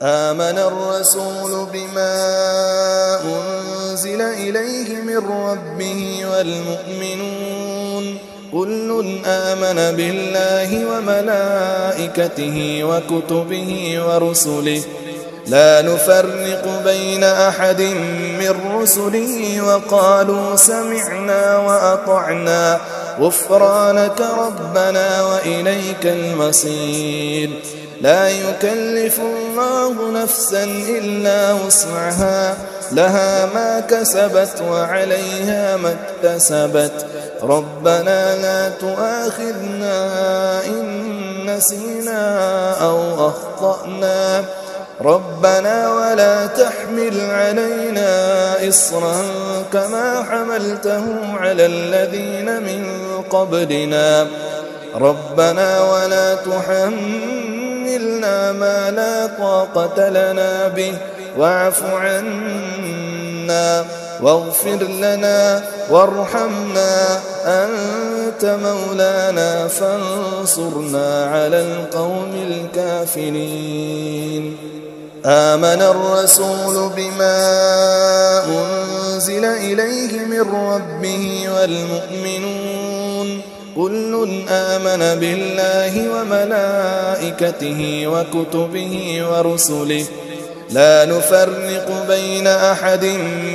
آمن الرسول بما أنزل إليه من ربه والمؤمنون كل آمن بالله وملائكته وكتبه ورسله لا نفرق بين أحد من رسله وقالوا سمعنا وأطعنا غفرانك ربنا وإليك المصير. لا يكلف الله نفسا إلا وسعها لها ما كسبت وعليها ما اكتسبت ربنا لا تؤاخذنا إن نسينا أو أخطأنا ربنا ولا تحمل علينا إصرا كما حملته على الذين من قبلنا ربنا ولا تحملنا ما لا طاقة لنا به واعف عنا واغفر لنا وارحمنا أنت مولانا فانصرنا على القوم الكافرين. آمن الرسول بما أنزل إليه من ربه والمؤمنون كل آمن بالله وملائكته وكتبه ورسله لا نفرق بين أحد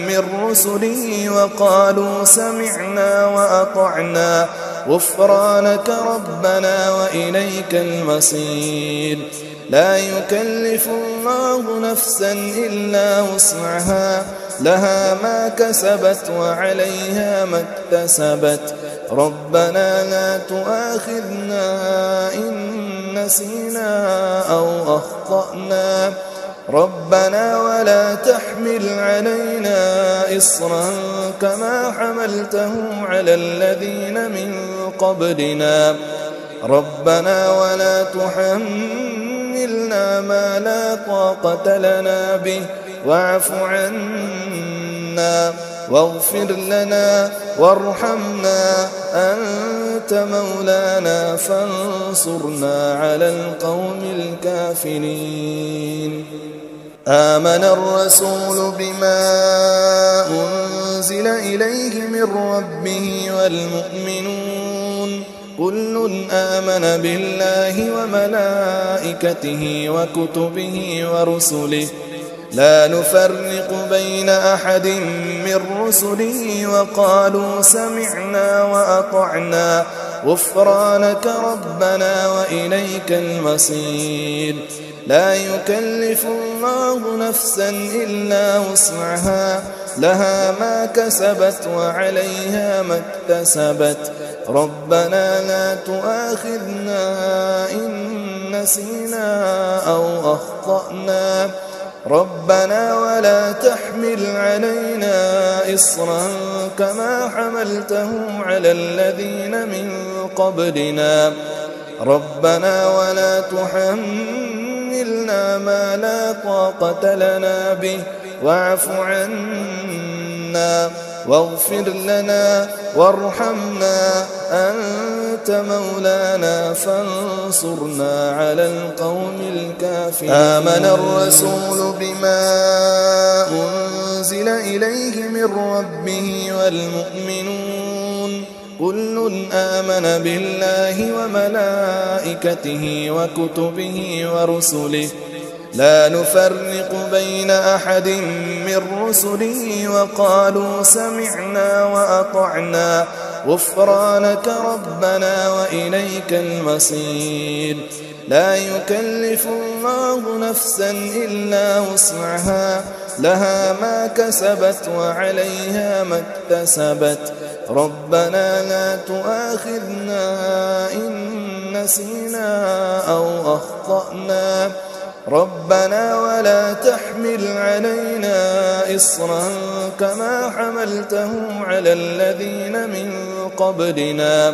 من رسله وقالوا سمعنا وأطعنا غفرانك ربنا وإليك المصير. لا يكلف الله نفسا إلا وسعها لها ما كسبت وعليها ما اكتسبت ربنا لا تؤاخذنا إن نسينا أو أخطأنا ربنا ولا تحمل علينا إصرا كما حملته على الذين من قبلنا ربنا ولا تحملنا ما لا طاقة لنا به واعف عنا واغفر لنا وارحمنا أنت مولانا فانصرنا على القوم الكافرين. آمن الرسول بما أنزل إليه من ربه والمؤمنون كل آمن بالله وملائكته وكتبه ورسله لا نفرق بين أحد من رسله وقالوا سمعنا وأطعنا غفرانك ربنا وإليك المصير. لا يكلف الله نفسا إلا وسعها لها ما كسبت وعليها ما اكتسبت ربنا لا تؤاخذنا إن نسينا أو أخطأنا ربنا ولا تحمل علينا إصرا كما حملته على الذين من قبلنا ربنا ولا تحملنا ما لا طاقة لنا به واعف عنا واغفر لنا وارحمنا أنت مولانا فانصرنا على القوم الكافرين. آمن الرسول بما أنزل إليه من ربه والمؤمنون كل آمن بالله وملائكته وكتبه ورسله لا نفرق بين أحد من رسله وقالوا سمعنا وأطعنا غفرانك ربنا وإليك المصير. لا يكلف الله نفسا إلا وسعها لها ما كسبت وعليها ما اكتسبت ربنا لا تؤاخذنا إن نسينا أو أخطأنا ربنا ولا تحمل علينا إصرا كما حملته على الذين من قبلنا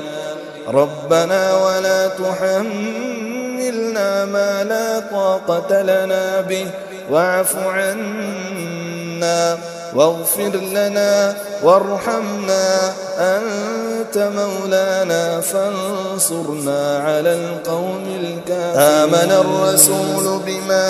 ربنا ولا تحملنا ما لا طاقة لنا به واعف عنا واغفر لنا وارحمنا أنت مولانا فانصرنا على القوم الكافرين. آمن الرسول بما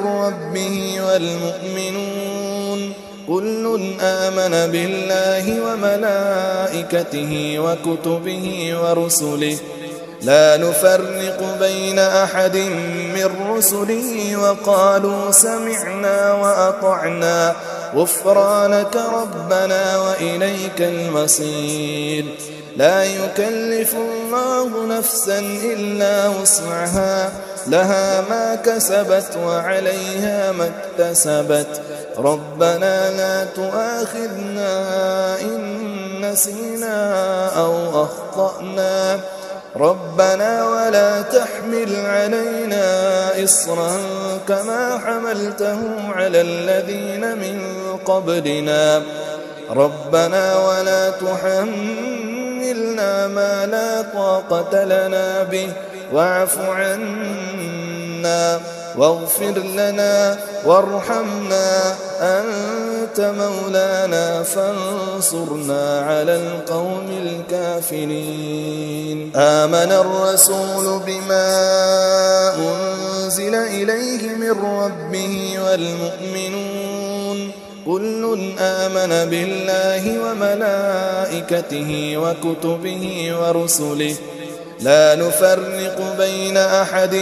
ربه والمؤمنون كل آمن بالله وملائكته وكتبه ورسله لا نفرق بين أحد من رسله وقالوا سمعنا وأطعنا غفرانك ربنا وإليك المصير. لا يكلف الله نفسا إلا وسعها لها ما كسبت وعليها ما اكتسبت ربنا لا تؤاخذنا إن نسينا أو أخطأنا ربنا ولا تحمل علينا إصرا كما حملته على الذين من قبلنا ربنا ولا تحملنا ما لا طاقة لنا به واعف عنا واغفر لنا وارحمنا أنت مولانا فانصرنا على القوم الكافرين. آمن الرسول بما أنزل إليه من ربه والمؤمنون كل آمن بالله وملائكته وكتبه ورسله لا نفرق بين أحد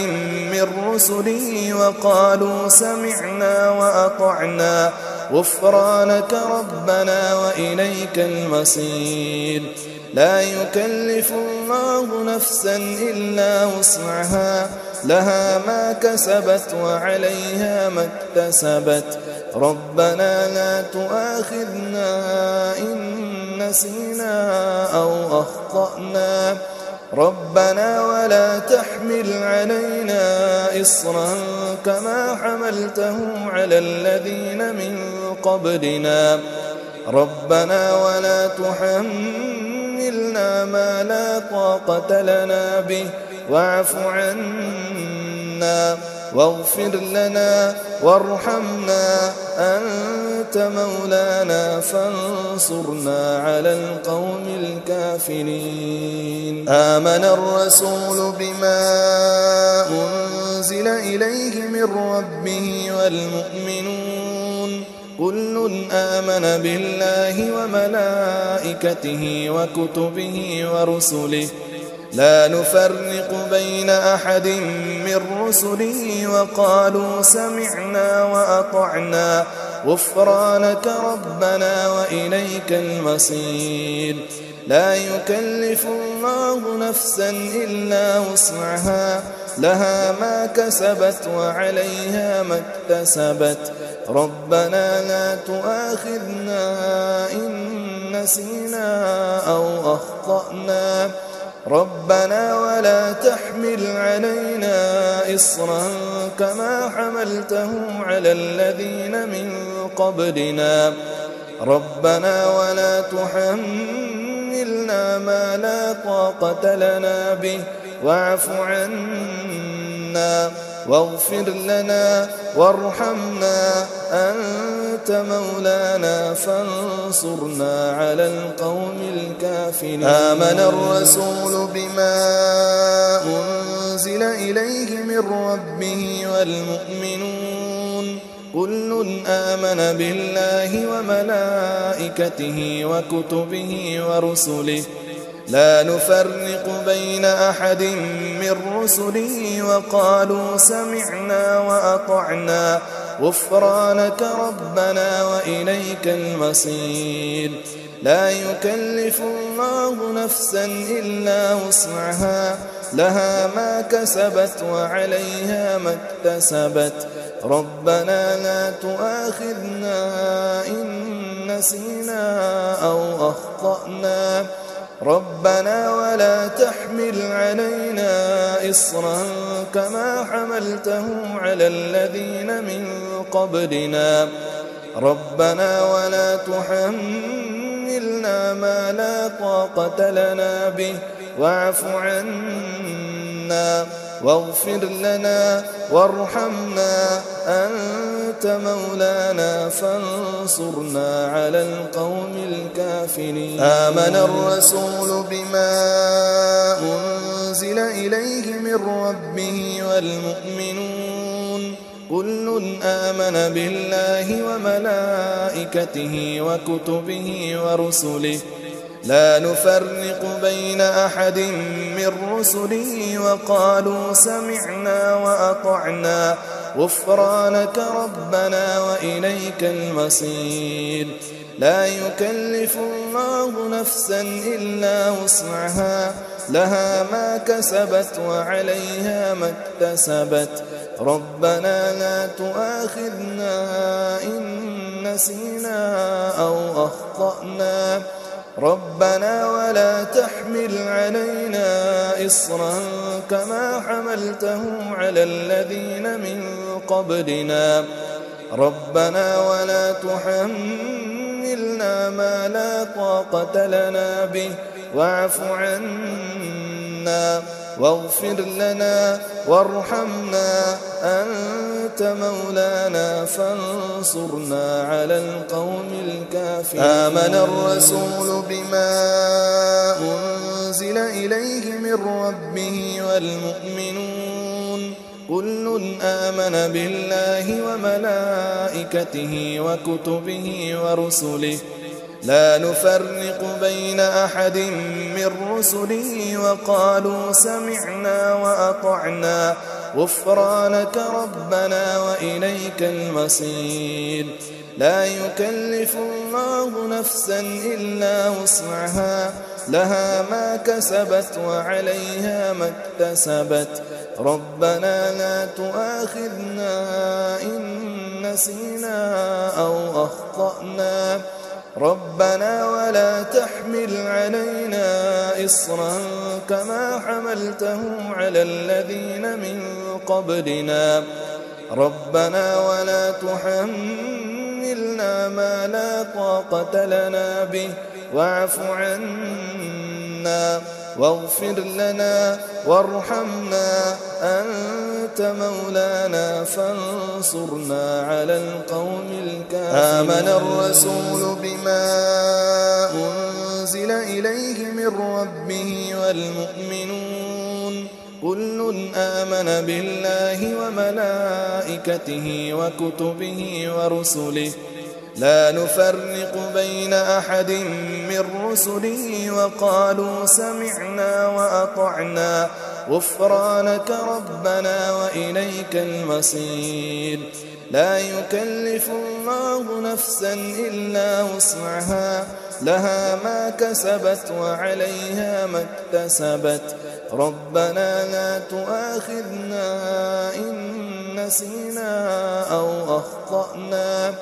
من رسله وقالوا سمعنا وأطعنا غفرانك ربنا وإليك المصير. لا يكلف الله نفسا إلا وسعها لها ما كسبت وعليها ما اكتسبت ربنا لا تؤاخذنا إن نسينا أو أخطأنا ربنا ولا تحمل علينا إصرا كما حملته على الذين من قبلنا ربنا ولا تحملنا ما لا طاقة لنا به واعف عنا واغفر لنا وارحمنا أنت مولانا فانصرنا على القوم الكافرين. آمن الرسول بما أنزل إليه من ربه والمؤمنون كل آمن بالله وملائكته وكتبه ورسله لا نفرق بين أحد من رسله وقالوا سمعنا وأطعنا غفرانك ربنا وإليك المصير. لا يكلف الله نفسا إلا وسعها لها ما كسبت وعليها ما اكتسبت ربنا لا تؤاخذنا إن نسينا أو أخطأنا ربنا ولا تحمل علينا إصرا كما حملته على الذين من قبلنا ربنا ولا تحملنا ما لا طاقة لنا به واعف عنا واغفر لنا وارحمنا أنت مولانا فانصرنا على القوم الكافرين. آمن الرسول بما أنزل إليه من ربه والمؤمنون كل آمن بالله وملائكته وكتبه ورسله لا نفرق بين أحد من رسله وقالوا سمعنا وأطعنا غفرانك ربنا وإليك المصير. لا يكلف الله نفسا إلا وسعها لها ما كسبت وعليها ما اكتسبت ربنا لا تؤاخذنا إن نسينا أو أخطأنا ربنا ولا تحمل علينا إصرا كما حملته على الذين من قبلنا ربنا ولا تحملنا ما لا طاقة لنا به واعف عنا واغفر لنا وارحمنا أنت مولانا فانصرنا على القوم الكافرين. آمن الرسول بما أنزل إليه من ربه والمؤمنون كل آمن بالله وملائكته وكتبه ورسله لا نفرق بين أحد من رسله وقالوا سمعنا وأطعنا غفرانك ربنا وإليك المصير. لا يكلف الله نفسا إلا وسعها لها ما كسبت وعليها ما اكتسبت ربنا لا تؤاخذنا إن نسينا أو أخطأنا ربنا ولا تحمل علينا إصرا كما حملته على الذين من قبلنا ربنا ولا تحملنا ما لا طاقة لنا به واعف عنا واغفر لنا وارحمنا أنت مولانا فانصرنا على القوم الكافرين. آمن الرسول بما أنزل إليه من ربه والمؤمنون كل آمن بالله وملائكته وكتبه ورسله لا نفرق بين أحد من رسله وقالوا سمعنا وأطعنا غفرانك ربنا وإليك المصير. لا يكلف الله نفسا إلا وسعها لها ما كسبت وعليها ما اكتسبت ربنا لا تؤاخذنا إن نسينا أو أخطأنا ربنا ولا تحمل علينا إصرا كما حملته على الذين من قبلنا ربنا ولا تحملنا ما لا طاقة لنا به واعف عنا واغفر لنا وارحمنا أنت مولانا فانصرنا على القوم الكافرين. آمن الرسول بما أنزل إليه من ربه والمؤمنون كل آمن بالله وملائكته وكتبه ورسله لا نفرق بين أحد من رسله وقالوا سمعنا وأطعنا غفرانك ربنا وإليك المصير. لا يكلف الله نفسا إلا وسعها لها ما كسبت وعليها ما اكتسبت ربنا لا تؤاخذنا إن نسينا أو أخطأنا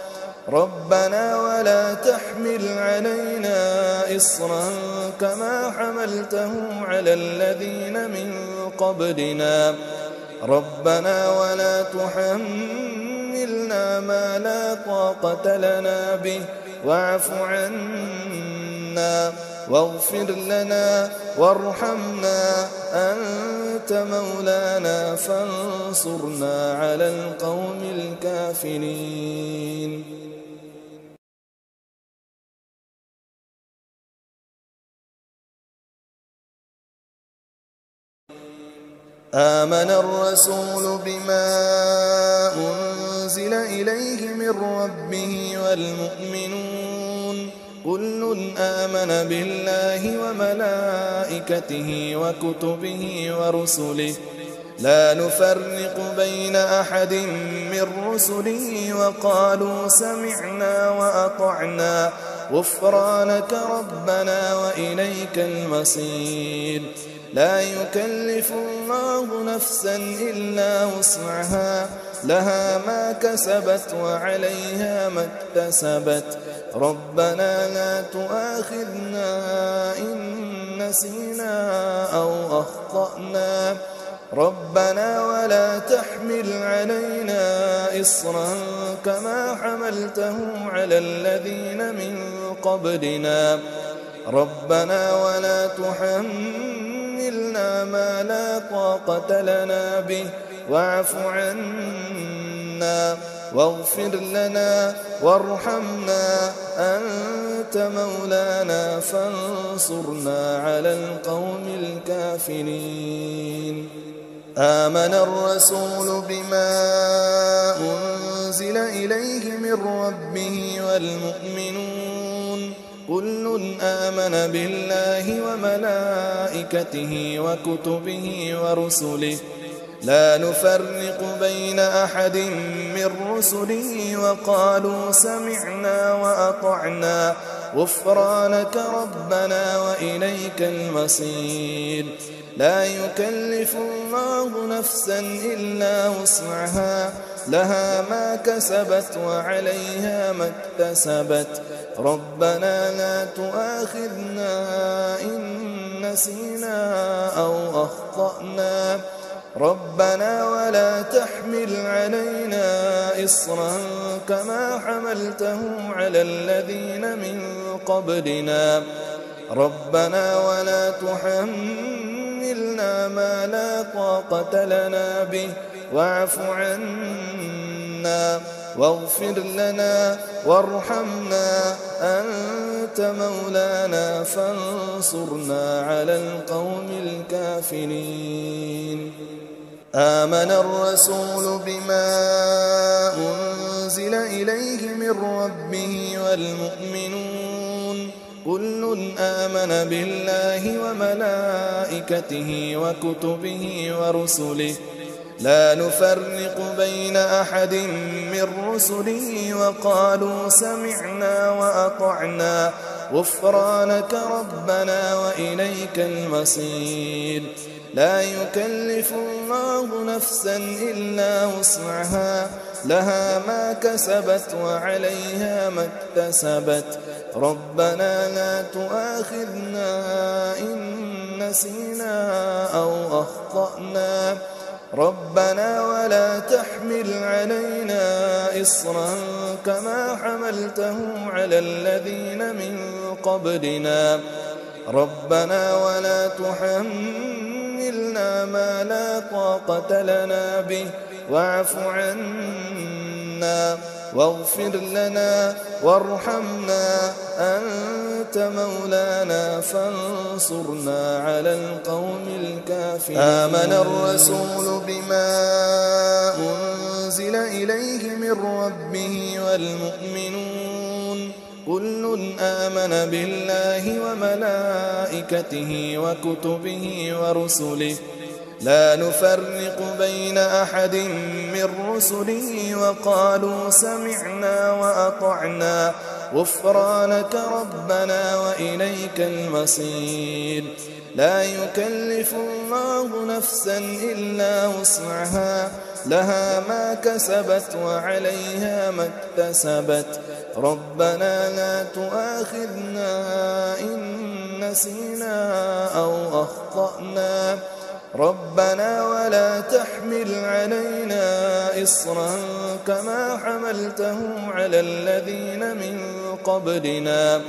ربنا ولا تحمل علينا إصرا كما حملته على الذين من قبلنا ربنا ولا تحملنا ما لا طاقة لنا به واعف عنا واغفر لنا وارحمنا أنت مولانا فانصرنا على القوم الكافرين. آمن الرسول بما أنزل إليه من ربه والمؤمنون كل آمن بالله وملائكته وكتبه ورسله لا نفرق بين أحد من رسله وقالوا سمعنا وأطعنا غفرانك ربنا وإليك المصير. لا يكلف الله نفسا إلا وسعها لها ما كسبت وعليها ما اكتسبت ربنا لا تؤاخذنا إن نسينا أو أخطأنا ربنا ولا تحمل علينا إصرا كما حملته على الذين من قبلنا ربنا ولا تحملنا ما لا طاقة لنا به واعف عنا واغفر لنا وارحمنا أنت مولانا فانصرنا على القوم الكافرين. آمن الرسول بما أنزل إليه من ربه والمؤمنون كل آمن بالله وملائكته وكتبه ورسله لا نفرق بين أحد من رسله وقالوا سمعنا وأطعنا غفرانك ربنا وإليك المصير لا يكلف الله نفسا إلا وسعها لها ما كسبت وعليها ما اكتسبت ربنا لا تؤاخذنا إن نسينا أو أخطأنا ربنا ولا تحمل علينا إصرا كما حملته على الذين من قبلنا ربنا ولا تحملنا ما لا طاقة لنا به واعف عنا واغفر لنا وارحمنا أنت مولانا فانصرنا على القوم الكافرين آمن الرسول بما أنزل إليه من ربه والمؤمنون كل آمن بالله وملائكته وكتبه ورسله لا نفرق بين أحد من رسله وقالوا سمعنا وأطعنا غفرانك ربنا وإليك المصير لا يكلف الله نفسا إلا وسعها لها ما كسبت وعليها ما اكتسبت ربنا لا تؤاخذنا إن نسينا أو أخطأنا ربنا ولا تحمل علينا إصرا كما حملته على الذين من قبلنا ربنا ولا تحملنا ما لا طاقة لنا به واعف عنا واغفر لنا وارحمنا أنت مولانا فانصرنا على القوم الكافرين آمن الرسول بما أنزل إليه من ربه والمؤمنون كل آمن بالله وملائكته وكتبه ورسله لا نفرق بين أحد من رسله وقالوا سمعنا وأطعنا غفرانك ربنا وإليك المصير لا يكلف الله نفسا إلا وسعها لها ما كسبت وعليها ما اكتسبت ربنا لا تؤاخذنا إن نسينا أو أخطأنا ربنا ولا تحمل علينا إصرا كما حملته على الذين من قبلنا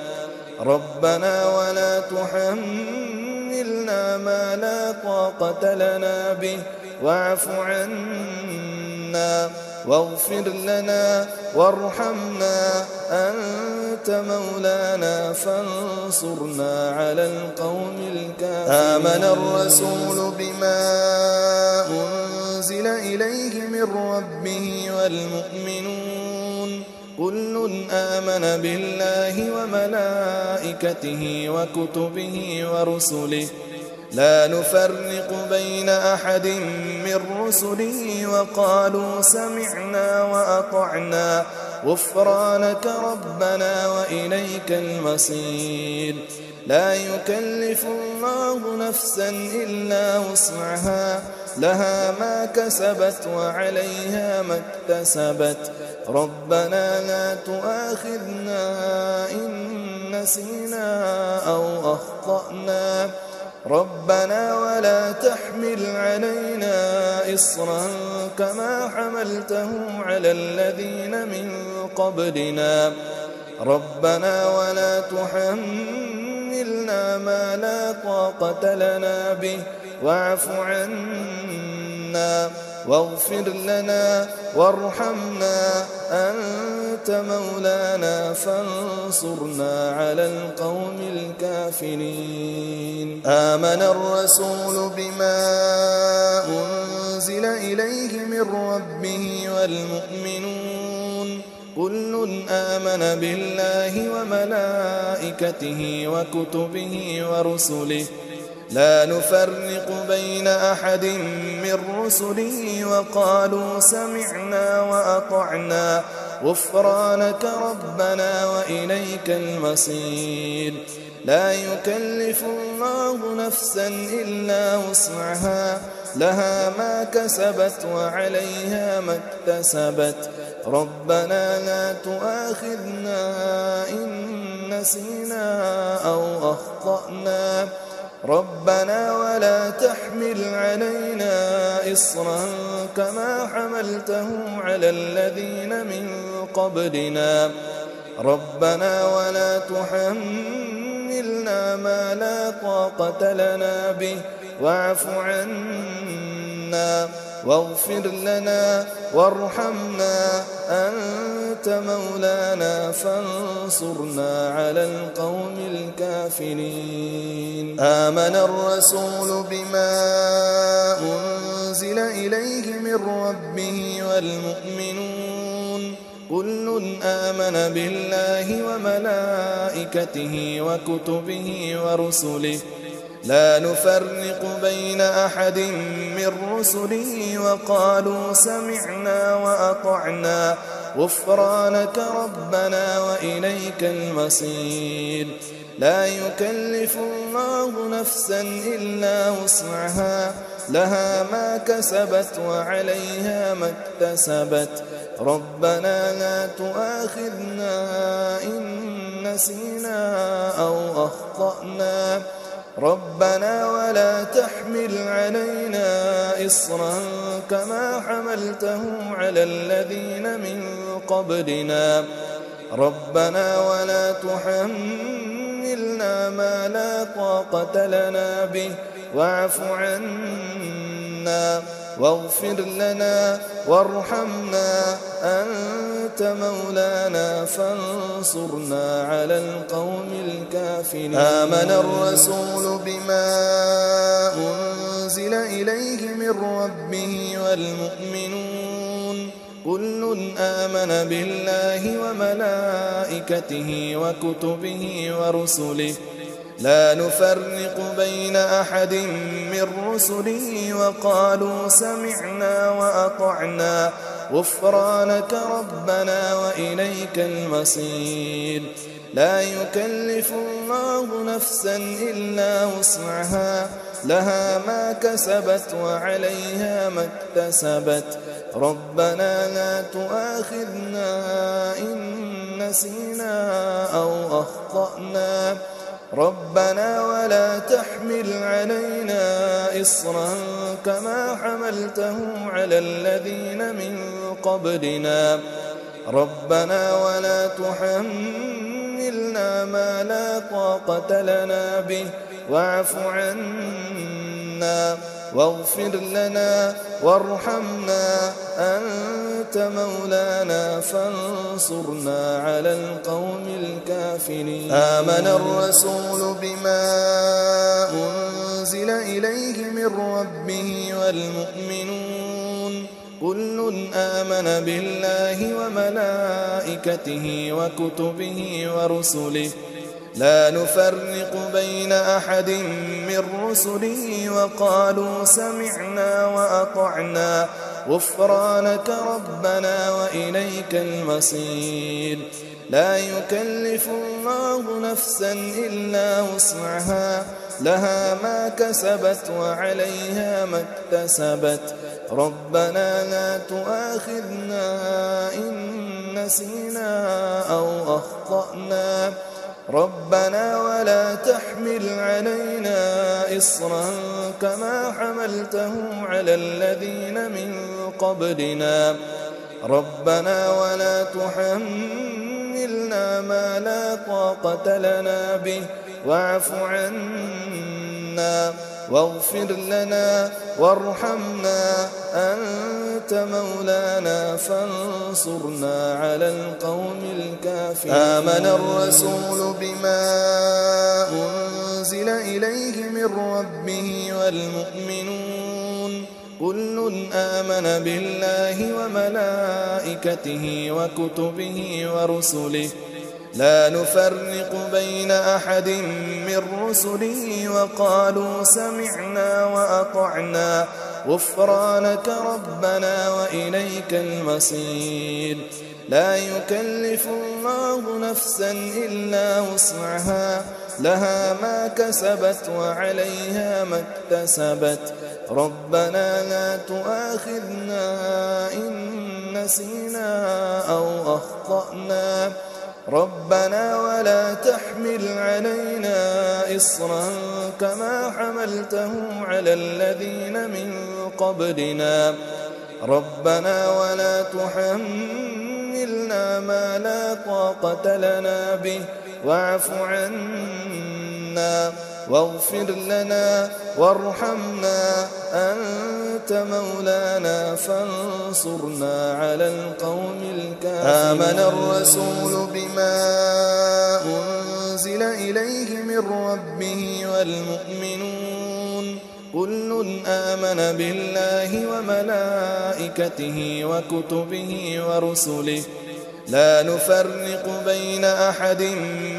ربنا ولا تحملنا ما لا طاقة لنا به واعف عنا واغفر لنا وارحمنا أنت مولانا فانصرنا على القوم الكافرين آمن الرسول بما أنزل إليه من ربه والمؤمنون كل آمن بالله وملائكته وكتبه ورسله لا نفرق بين أحد من رسله وقالوا سمعنا وأطعنا غفرانك ربنا وإليك المصير لا يكلف الله نفسا إلا وسعها لها ما كسبت وعليها ما اكتسبت ربنا لا تؤاخذنا إن نسينا أو أخطأنا ربنا ولا تحمل علينا إصرا كما حملته على الذين من قبلنا ربنا ولا تحملنا ما لا طاقة لنا به واعف عنا واغفر لنا وارحمنا أنت مولانا فانصرنا على القوم الكافرين آمن الرسول بما أنزل إليه من ربه والمؤمنون كل آمن بالله وملائكته وكتبه ورسله لا نفرق بين أحد من رسله وقالوا سمعنا وأطعنا غفرانك ربنا وإليك المصير. لا يكلف الله نفسا إلا وسعها لها ما كسبت وعليها ما اكتسبت ربنا لا تؤاخذنا إن نسينا أو أخطأنا ربنا ولا تحمل علينا إصرا كما حملته على الذين من قبلنا ربنا ولا تحملنا ما لا طاقة لنا به واعف عنا واغفر لنا وارحمنا أنت مولانا فانصرنا على القوم الكافرين. آمن الرسول بما أنزل إليه من ربه والمؤمنون كل آمن بالله وملائكته وكتبه ورسله لا نفرق بين أحد من رسله وقالوا سمعنا وأطعنا غفرانك ربنا وإليك المصير. لا يكلف الله نفسا إلا وسعها لها ما كسبت وعليها ما اكتسبت ربنا لا تؤاخذنا إن نسينا أو أخطأنا ربنا ولا تحمل علينا إصرا كما حملته على الذين من قبلنا ربنا ولا تحملنا ما لا طاقة لنا به واعف عنا واغفر لنا وارحمنا أنت مولانا فانصرنا على القوم الكافرين. آمن الرسول بما أنزل إليه من ربه والمؤمنون كل آمن بالله وملائكته وكتبه ورسله لا نفرق بين أحد من رسله وقالوا سمعنا وأطعنا غفرانك ربنا وإليك المصير. لا يكلف الله نفسا إلا وسعها لها ما كسبت وعليها ما اكتسبت ربنا لا تؤاخذنا إن نسينا أو أخطأنا ربنا ولا تحمل علينا إصرا كما حملته على الذين من قبلنا ربنا ولا تحملنا ما لا طاقة لنا به واعف عنا واغفر لنا وارحمنا أنت مولانا فانصرنا على القوم الكافرين. آمن الرسول بما أنزل إليه من ربه والمؤمنون كل آمن بالله وملائكته وكتبه ورسله لا نفرق بين أحد من رسله وقالوا سمعنا وأطعنا غفرانك ربنا وإليك المصير. لا يكلف الله نفسا إلا وسعها لها ما كسبت وعليها ما اكتسبت ربنا لا تؤاخذنا إن نسينا أو أخطأنا ربنا ولا تحمل علينا إصرا كما حملته على الذين من قبلنا ربنا ولا تحملنا ما لا طاقة لنا به واعف عنا واغفر لنا وارحمنا أنت مولانا فانصرنا على القوم الكافرين. آمن الرسول بما أنزل إليه من ربه والمؤمنون كل آمن بالله وملائكته وكتبه ورسله لا نفرق بين أحد من رسله وقالوا سمعنا وأطعنا غفرانك ربنا وإليك المصير. لا يكلف الله نفسا إلا وسعها لها ما كسبت وعليها ما اكتسبت ربنا لا تؤاخذنا إن نسينا أو أخطأنا ربنا ولا تحمل علينا إصرا كما حملته على الذين من قبلنا ربنا ولا تحملنا ما لا طاقة لنا به واعف عنا واغفر لنا وارحمنا أنت مولانا فانصرنا على القوم الكافرين. آمن الرسول بما أنزل إليه من ربه والمؤمنون كل آمن بالله وملائكته وكتبه ورسله لا نفرق بين أحد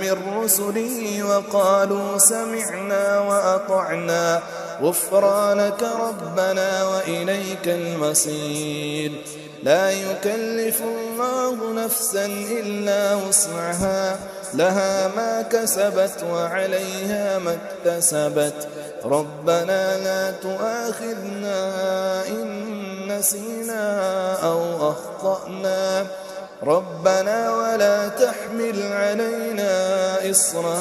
من رسله وقالوا سمعنا وأطعنا غفرانك ربنا وإليك المصير. لا يكلف الله نفسا إلا وسعها لها ما كسبت وعليها ما اكتسبت ربنا لا تؤاخذنا إن نسينا أو أخطأنا ربنا ولا تحمل علينا إصرا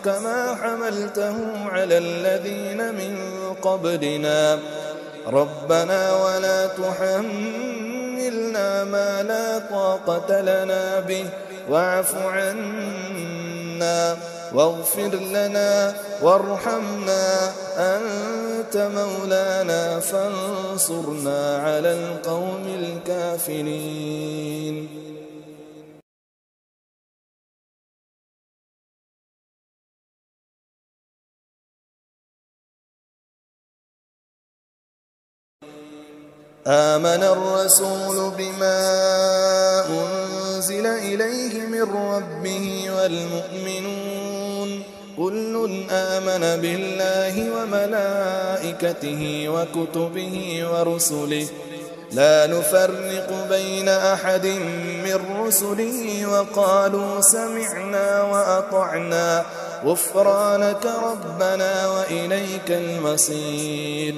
كما حملته على الذين من قبلنا ربنا ولا تحملنا ما لا طاقة لنا به واعف عنا واغفر لنا وارحمنا أنت مولانا فانصرنا على القوم الكافرين. آمن الرسول بما أنزل إليه من ربه والمؤمنون كل آمن بالله وملائكته وكتبه ورسله لا نفرق بين أحد من رسله وقالوا سمعنا وأطعنا غفرانك ربنا وإليك المصير.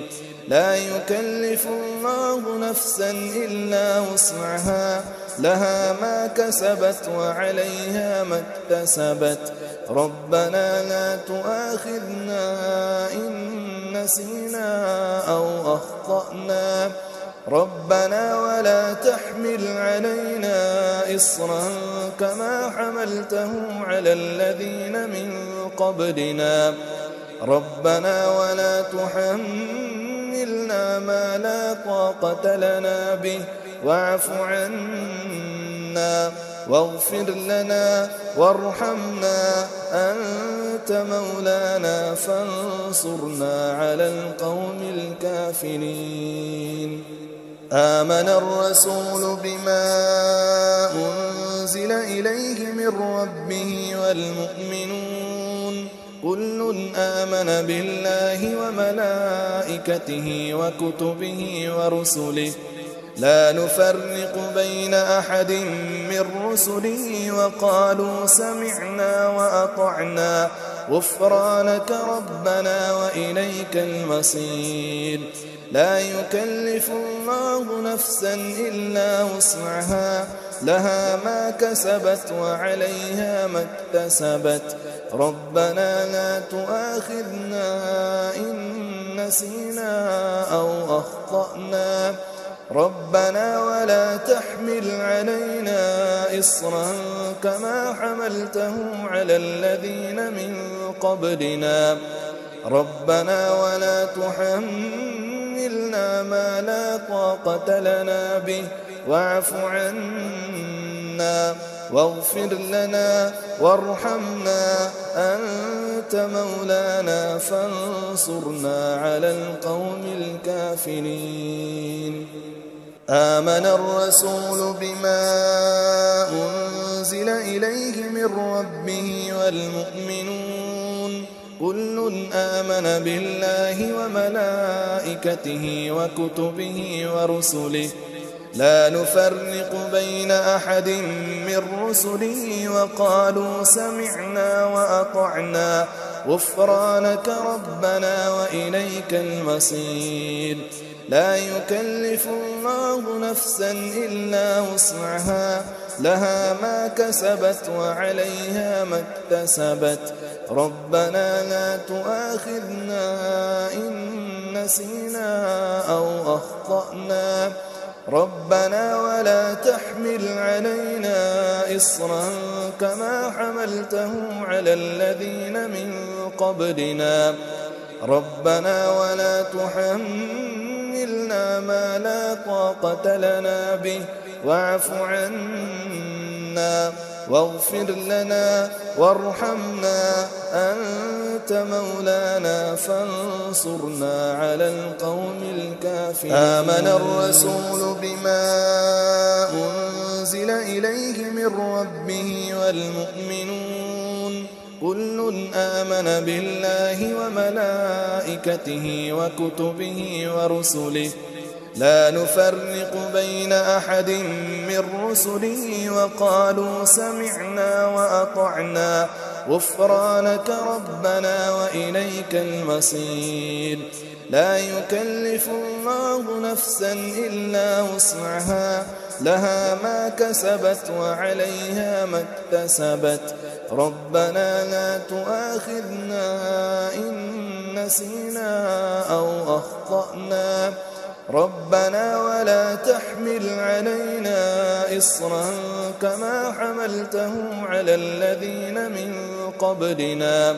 لا يكلف الله نفسا إلا وسعها لها ما كسبت وعليها ما اكتسبت ربنا لا تؤاخذنا إن نسينا أو أخطأنا ربنا ولا تحمل علينا إصرا كما حملته على الذين من قبلنا ربنا ولا تحملنا ما لا طاقة لنا به واعف عنا واغفر لنا وارحمنا أنت مولانا فانصرنا على القوم الكافرين. آمن الرسول بما أنزل إليه من ربه والمؤمنون كل آمن بالله وملائكته وكتبه ورسله لا نفرق بين أحد من رسله وقالوا سمعنا وأطعنا غفرانك ربنا وإليك المصير. لا يكلف الله نفسا إلا وسعها لها ما كسبت وعليها ما اكتسبت ربنا لا تؤاخذنا إن نسينا أو أخطأنا ربنا ولا تحمل علينا إصرا كما حملته على الذين من قبلنا ربنا ولا تحملنا ما لا طاقة لنا به واعف عنا واغفر لنا وارحمنا أنت مولانا فانصرنا على القوم الكافرين. آمن الرسول بما أنزل إليه من ربه والمؤمنون كل آمن بالله وملائكته وكتبه ورسله لا نفرق بين أحد من رسله وقالوا سمعنا وأطعنا غفرانك ربنا وإليك المصير. لا يكلف الله نفسا إلا وسعها لها ما كسبت وعليها ما اكتسبت ربنا لا تؤاخذنا إن نسينا أو أخطأنا ربنا ولا تحمل علينا إصرا كما حملته على الذين من قبلنا ربنا ولا تحملنا ما لا طاقة لنا به واعف عنا واغفر لنا وارحمنا أنت مولانا فانصرنا على القوم الكافرين. آمن الرسول بما أنزل إليه من ربه والمؤمنون كل آمن بالله وملائكته وكتبه ورسله لا نفرق بين أحد من رسله وقالوا سمعنا وأطعنا غفرانك ربنا وإليك المصير. لا يكلف الله نفسا إلا وسعها لها ما كسبت وعليها ما اكتسبت ربنا لا تؤاخذنا إن نسينا أو أخطأنا ربنا ولا تحمل علينا إصرا كما حملته على الذين من قبلنا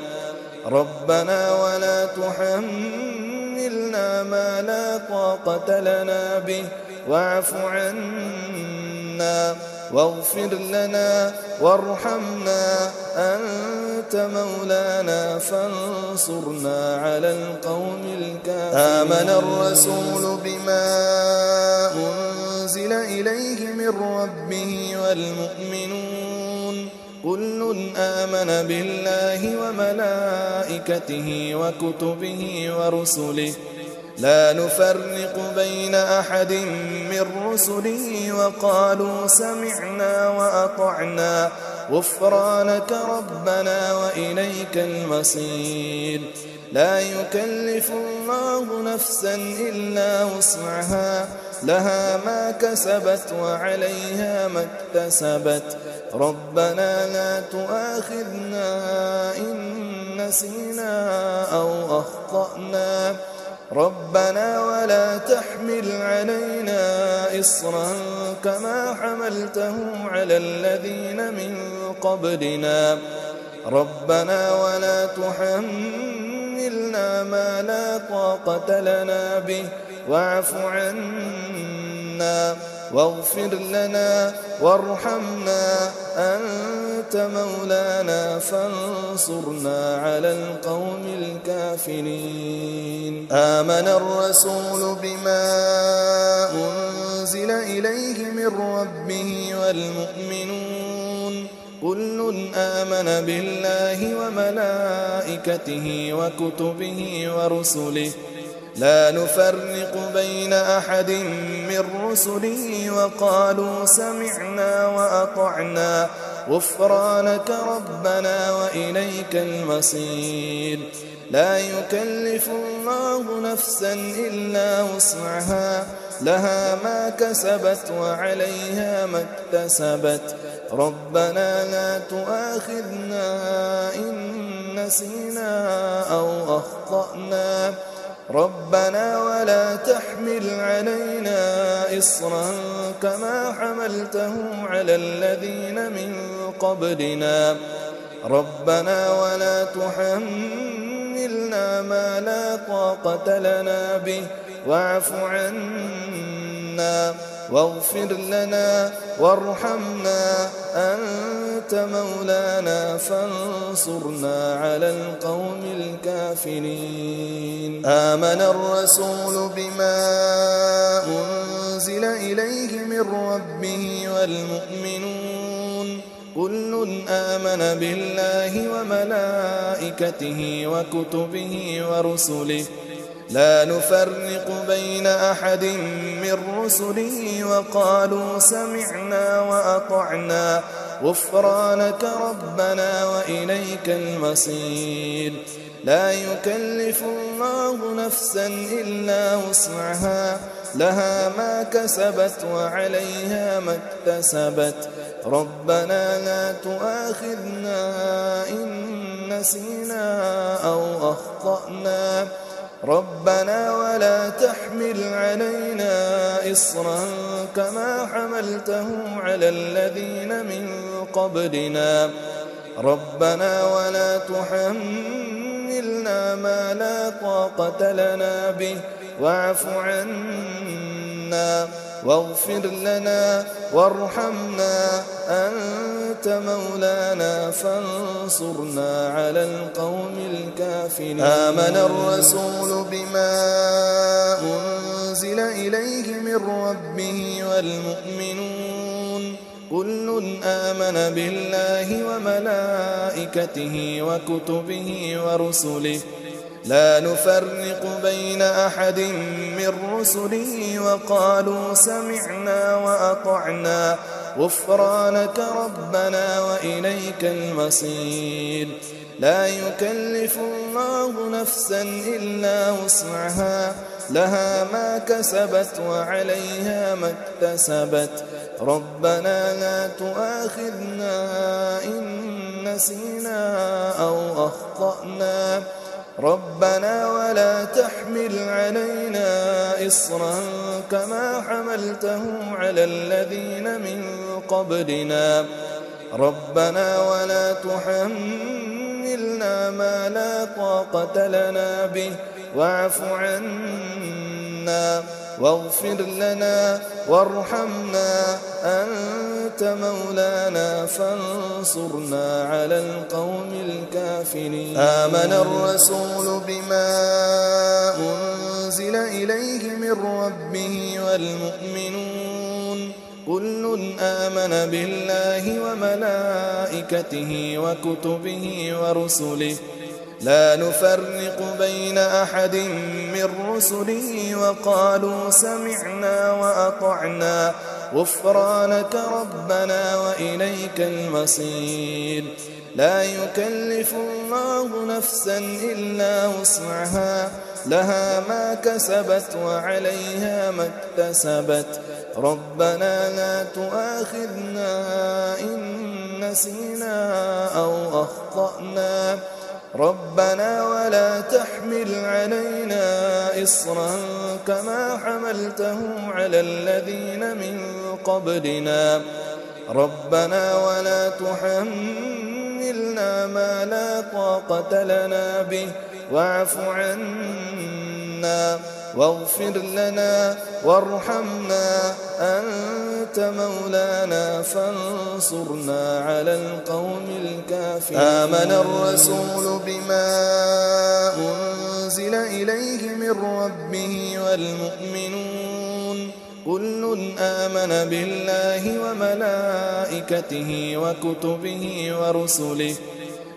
ربنا ولا تحملنا ما لا طاقة لنا به واعف عنا واغفر لنا وارحمنا أنت مولانا فانصرنا على القوم الكافرين. آمن الرسول بما أنزل إليه من ربه والمؤمنون كل آمن بالله وملائكته وكتبه ورسله لا نفرق بين أحد من رسله وقالوا سمعنا وأطعنا غفرانك ربنا وإليك المصير. لا يكلف الله نفسا إلا وسعها لها ما كسبت وعليها ما اكتسبت ربنا لا تؤاخذنا إن نسينا أو أخطأنا ربنا ولا تحمل علينا إصرا كما حملته على الذين من قبلنا ربنا ولا تحملنا ما لا طاقة لنا به واعف عنا واغفر لنا أنت مولانا فانصرنا على القوم الكافرين. آمن الرسول بما أنزل إليه من ربه والمؤمنون كل آمن بالله وملائكته وكتبه ورسله لا نفرق بين أحد من رسله وقالوا سمعنا وأطعنا غفرانك ربنا وإليك المصير. لا يكلف الله نفسا إلا وسعها لها ما كسبت وعليها ما اكتسبت ربنا لا تؤاخذنا إن نسينا أو أخطأنا ربنا ولا تحملنا إصرا كما حملته على الذين من قبلنا ربنا ولا تحملنا ما لا طاقة لنا به واغفر لنا وارحمنا أنت مولانا فانصرنا على القوم الكافرين. آمن الرسول بما أنزل إليه من ربه والمؤمنون كل آمن بالله وملائكته وكتبه ورسله لا نفرق بين أحد من رسله وقالوا سمعنا وأطعنا غفرانك ربنا وإليك المصير. لا يكلف الله نفسا إلا وسعها لها ما كسبت وعليها ما اكتسبت ربنا لا تؤاخذنا إن نسينا أو أخطأنا ربنا ولا تحمل علينا إصرا كما حملته على الذين من قبلنا ربنا ولا تحملنا ما لا طاقة لنا به واعف عنا واغفر لنا وارحمنا أنت مولانا فانصرنا على القوم الكافرين. آمن الرسول بما أنزل إليه من ربه والمؤمنون كل آمن بالله وملائكته وكتبه ورسله لا نفرق بين أحد من رسله وقالوا سمعنا وأطعنا غفرانك ربنا وإليك المصير. لا يكلف الله نفسا إلا وسعها لها ما كسبت وعليها ما اكتسبت ربنا لا تؤاخذنا إن نسينا أو أخطأنا ربنا ولا تحمل علينا إصرا كما حملته على الذين من قبلنا ربنا ولا تحملنا ما لا طاقة لنا به واعف عنا واغفر لنا وارحمنا أنت مولانا فانصرنا على القوم الكافرين. آمن الرسول بما أنزل إليه من ربه والمؤمنون كل آمن بالله وملائكته وكتبه ورسله لا نفرق بين أحد من رسله وقالوا سمعنا وأطعنا غفرانك ربنا وإليك المصير. لا يكلف الله نفسا إلا وسعها لها ما كسبت وعليها ما اكتسبت ربنا لا تؤاخذنا إن نسينا أو أخطأنا ربنا ولا تحمل علينا إصرا كما حملته على الذين من قبلنا ربنا ولا تحملنا ما لا طاقة لنا به واعف عنا واغفر لنا وارحمنا أنت مولانا فانصرنا على القوم الكافرين. آمن الرسول بما أنزل إليه من ربه والمؤمنون كل آمن بالله وملائكته وكتبه ورسله لا نفرق بين أحد من رسله وقالوا سمعنا وأطعنا غفرانك ربنا وإليك المصير. لا يكلف الله نفسا إلا وسعها لها ما كسبت وعليها ما اكتسبت ربنا لا تؤاخذنا إن نسينا أو أخطأنا ربنا ولا تحمل علينا إصرا كما حملته على الذين من قبلنا ربنا ولا تحملنا ما لا طاقة لنا به واعف عنا واغفر لنا وارحمنا أنت مولانا فانصرنا على القوم الكافرين. آمن الرسول بما أنزل إليه من ربه والمؤمنون كل آمن بالله وملائكته وكتبه ورسله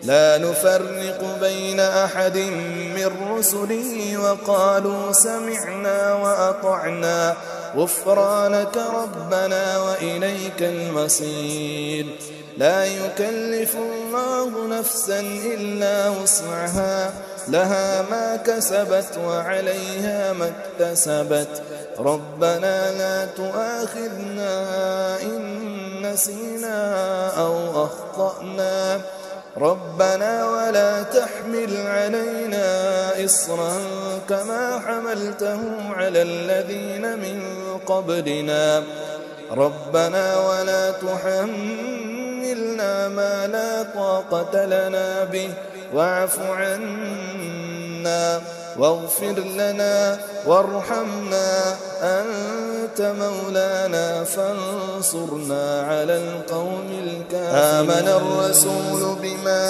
لا نفرق بين أحد من رسله وقالوا سمعنا وأطعنا غفرانك ربنا وإليك المصير. لا يكلف الله نفسا إلا وسعها لها ما كسبت وعليها ما اكتسبت ربنا لا تؤاخذنا إن نسينا أو أخطأنا ربنا ولا تحمل علينا إصرا كما حملته على الذين من قبلنا ربنا ولا تحملنا ما لا طاقة لنا به واعف عنا واغفر لنا وارحمنا أنت مولانا فانصرنا على القوم الكافرين. آمن الرسول بما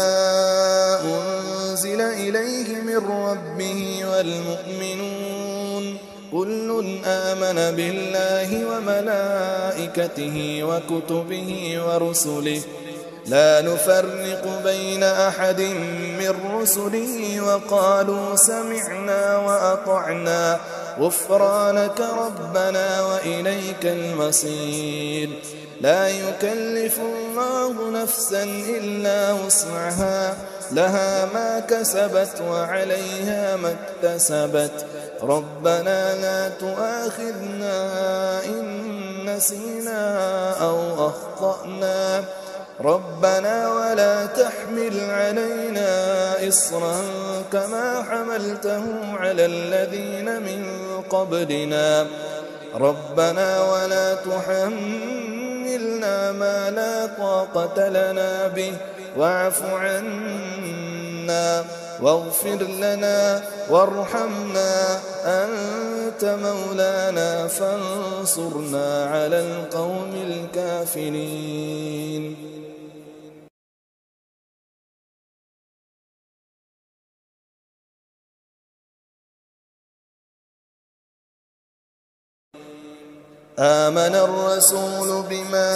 أنزل إليه من ربه والمؤمنون كل آمن بالله وملائكته وكتبه ورسله لا نفرق بين أحد من رسله وقالوا سمعنا وأطعنا غفرانك ربنا وإليك المصير. لا يكلف الله نفسا إلا وسعها لها ما كسبت وعليها ما اكتسبت ربنا لا تؤاخذنا إن نسينا أو أخطأنا ربنا ولا تحمل علينا إصرا كما حملته على الذين من قبلنا ربنا ولا تحملنا ما لا طاقة لنا به واعف عنا واغفر لنا وارحمنا أنت مولانا فانصرنا على القوم الكافرين. آمن الرسول بما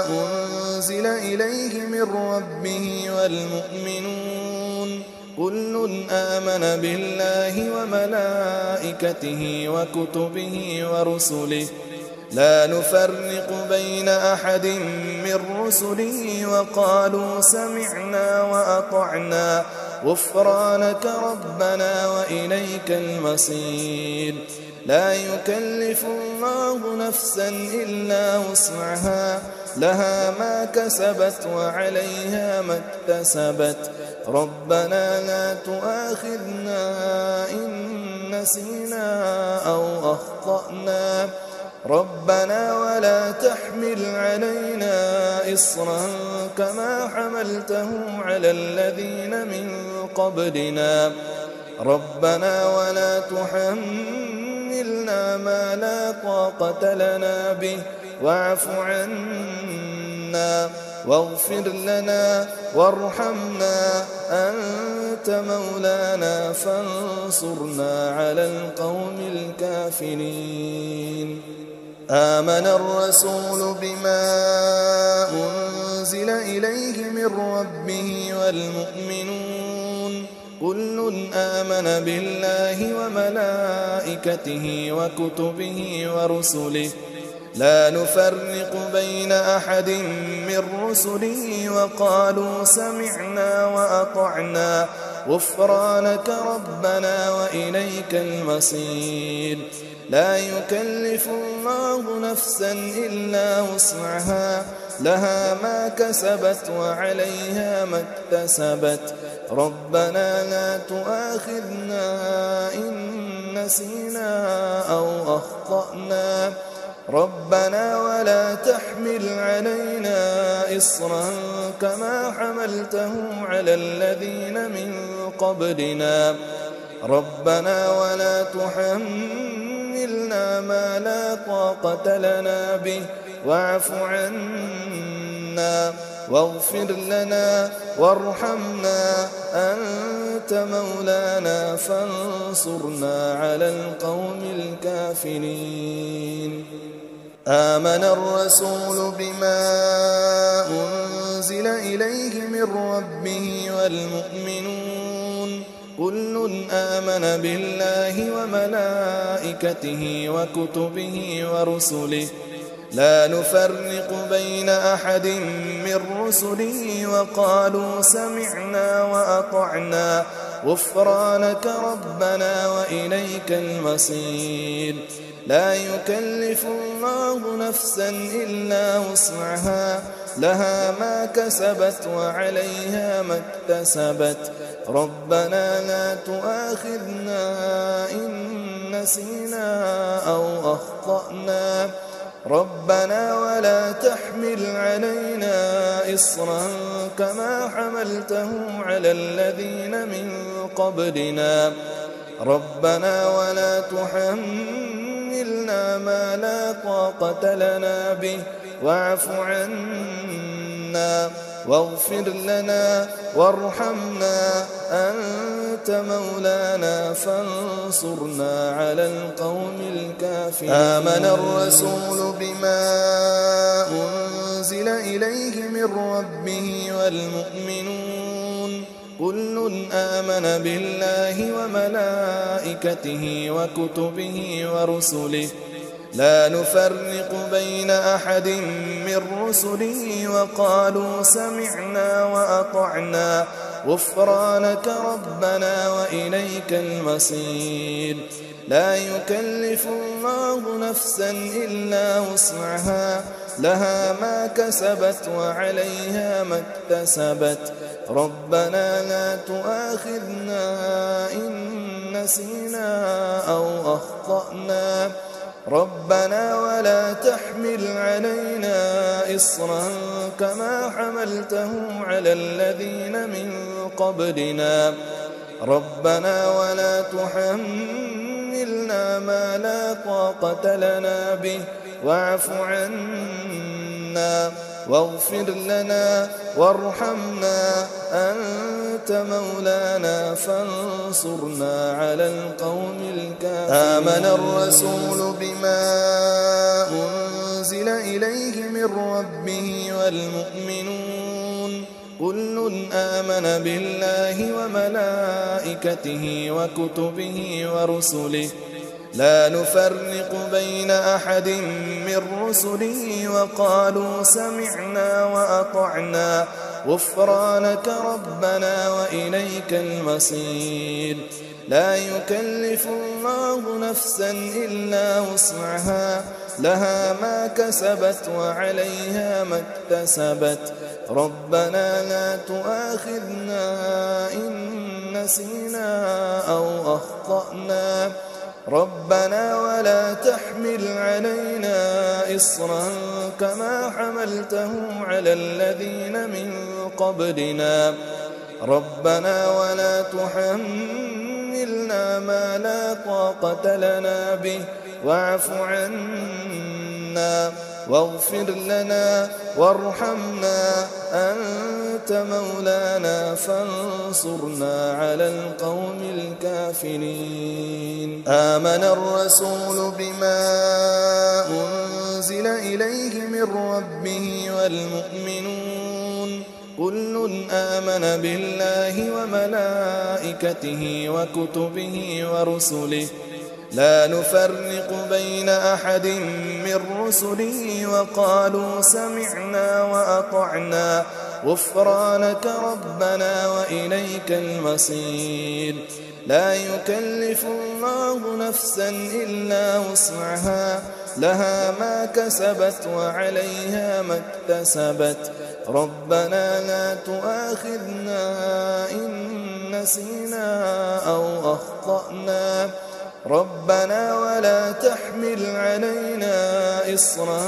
أنزل إليه من ربه والمؤمنون كل آمن بالله وملائكته وكتبه ورسله لا نفرق بين أحد من رسله وقالوا سمعنا وأطعنا غفرانك ربنا وإليك المصير. لا يكلف الله نفسا إلا وسعها لها ما كسبت وعليها ما اكتسبت ربنا لا تؤاخذنا إن نسينا أو أخطأنا ربنا ولا تحمل علينا إصرا كما حملته على الذين من قبلنا ربنا ولا تحملنا ما لا طاقة لنا به واعف عنا واغفر لنا وارحمنا أنت مولانا فانصرنا على القوم الكافرين. آمن الرسول بما أنزل إليه من ربه والمؤمنون كل آمن بالله وملائكته وكتبه ورسله لا نفرق بين أحد من رسله وقالوا سمعنا وأطعنا غفرانك ربنا وإليك المصير. لا يكلف الله نفسا إلا وسعها لها ما كسبت وعليها ما اكتسبت ربنا لا تؤاخذنا إن نسينا أو أخطأنا ربنا ولا تحمل علينا إصرا كما حملته على الذين من قبلنا ربنا ولا تحملنا ما لا طاقة لنا به واعف عنا واغفر لنا وارحمنا أنت مولانا فانصرنا على القوم الكافرين. آمن الرسول بما أنزل إليه من ربه والمؤمنون كل آمن بالله وملائكته وكتبه ورسله لا نفرق بين أحد من رسله وقالوا سمعنا وأطعنا غفرانك ربنا وإليك المصير. لا يكلف الله نفسا إلا وسعها لها ما كسبت وعليها ما اكتسبت ربنا لا تؤاخذنا إن نسينا أو أخطأنا ربنا ولا تحمل علينا إصرا كما حملته على الذين من قبلنا ربنا ولا تحملنا ما لا طاقة لنا به واعف عنا واغفر لنا وارحمنا أنت مولانا فانصرنا على القوم الكافرين. آمن الرسول بما أنزل إليه من ربه والمؤمنون كل آمن بالله وملائكته وكتبه ورسله لا نفرق بين أحد من رسله وقالوا سمعنا وأطعنا غفرانك ربنا وإليك المصير. لا يكلف الله نفسا إلا وسعها لها ما كسبت وعليها ما اكتسبت ربنا لا تؤاخذنا إن نسينا أو أخطأنا ربنا ولا تحمل علينا إصرا كما حملته على الذين من قبلنا ربنا ولا تحملنا ما لا طاقة لنا به واعف عنا واغفر لنا وارحمنا أنت مولانا فانصرنا على القوم الكافرين. آمن الرسول بما أنزل إليه من ربه والمؤمنون كل آمن بالله وملائكته وكتبه ورسله لا نفرق بين أحد من رسله وقالوا سمعنا وأطعنا غفرانك ربنا وإليك المصير. لا يكلف الله نفسا إلا وسعها لها ما كسبت وعليها ما اكتسبت ربنا لا تؤاخذنا إن نسينا أو أخطأنا ربنا ولا تحمل علينا إصرا كما حملته على الذين من قبلنا ربنا ولا تحملنا ما لا طاقة لنا به واعف عنا واغفر لنا وارحمنا أنت مولانا فانصرنا على القوم الكافرين. آمن الرسول بما أنزل إليه من ربه والمؤمنون كل آمن بالله وملائكته وكتبه ورسله لا نفرق بين أحد من رسله وقالوا سمعنا وأطعنا غفرانك ربنا وإليك المصير. لا يكلف الله نفسا إلا وسعها لها ما كسبت وعليها ما اكتسبت ربنا لا تؤاخذنا إن نسينا أو أخطأنا ربنا ولا تحمل علينا إصرا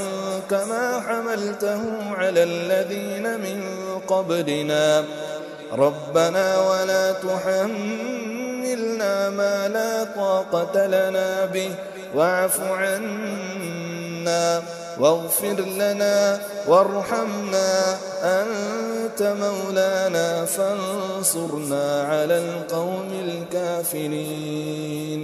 كما حملته على الذين من قبلنا ربنا ولا تحملنا ما لا طاقة لنا به واعف عنا واغفر لنا وارحمنا أنت مولانا فانصرنا على القوم الكافرين.